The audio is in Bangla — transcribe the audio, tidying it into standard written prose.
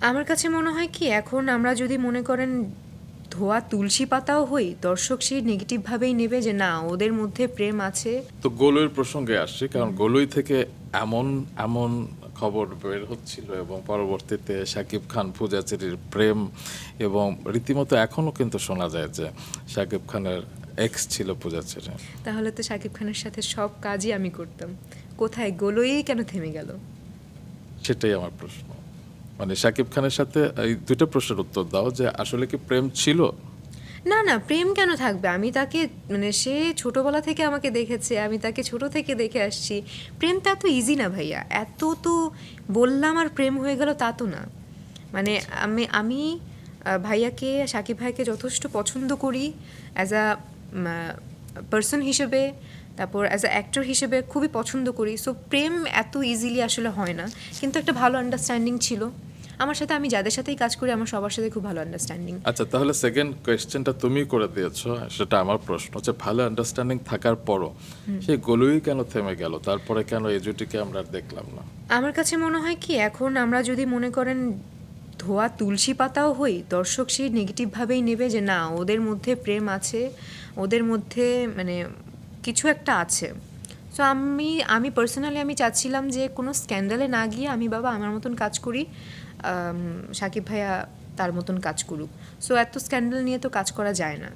আমার কাছে মনে হয় কি এখন আমরা যদি মনে করেন ধোয়া তুলসী পাতাও হই, দর্শক সেই নেগেটিভভাবেই নেবে যে না ওদের মধ্যে প্রেম আছে। তো গোলুর প্রসঙ্গে আসছি, কারণ গোলুই থেকে এমন এমন খবর বের হচ্ছিল এবং পরবর্তীতে শাকিব খান পূজাচেরির প্রেম, এবং রীতিমতো এখনও কিন্তু শোনা যায় যে শাকিব খানের এক্স ছিল পূজাচেরি। তাহলে তো শাকিব খানের সাথে সব কাজই আমি করতাম, কোথায় গোলই কেন থেমে গেল? সেটাই আমার প্রশ্ন। মানে শাকিব খানের সাথে এই দুটো প্রশ্নের উত্তর দাও, যে আসলে কি প্রেম ছিল? না না, প্রেম কেন থাকবে? আমি তাকে মানে সে ছোটবেলা থেকে আমাকে দেখেছে, আমি তাকে ছোট থেকে দেখে আসছি। প্রেম তো এত ইজি না ভাইয়া, এত তো বললাম আর প্রেম হয়ে গেল তা তো না। মানে আমি ভাইয়াকে, সাকিব ভাইকে যথেষ্ট পছন্দ করি অ্যাজ আ পার্সন হিসেবে, তারপর অ্যাজ আ অ্যাক্টর হিসেবে খুবই পছন্দ করি। সো প্রেম এত ইজিলি আসলে হয় না, কিন্তু একটা ভালো আন্ডারস্ট্যান্ডিং ছিল আমার সাথে। আমি যাদের সাথেই কাজ করি আমার সবার সাথে খুব ভালো আন্ডারস্ট্যান্ডিং। আচ্ছা, তাহলে সেকেন্ড কোয়েশ্চেনটা তুমি করে দিয়েছো, সেটা আমার প্রশ্ন হচ্ছে ভালো আন্ডারস্ট্যান্ডিং থাকার পরও সেই গোলুই কেন থেমে গেল? তারপরে কেন এই জুটিকে আমরা আর দেখলাম না? আমার কাছে মনে হয় কি এখন আমরা যদি মনে করেন ধোয়া তুলসী পাতাও হই, দর্শক সেই নেগেটিভভাবেই নেবে যে না ওদের মধ্যে প্রেম আছে, ওদের মধ্যে মানে কিছু একটা আছে। সো আমি পার্সোনালি আমি চাচ্ছিলাম যে কোনো স্ক্যান্ডালে না গিয়ে আমি বাবা আমার মতন কাজ করি, সাকিব ভাইয়া তার মতন কাজ করুক। সো এত স্ক্যান্ডাল নিয়ে তো কাজ করা যায় না।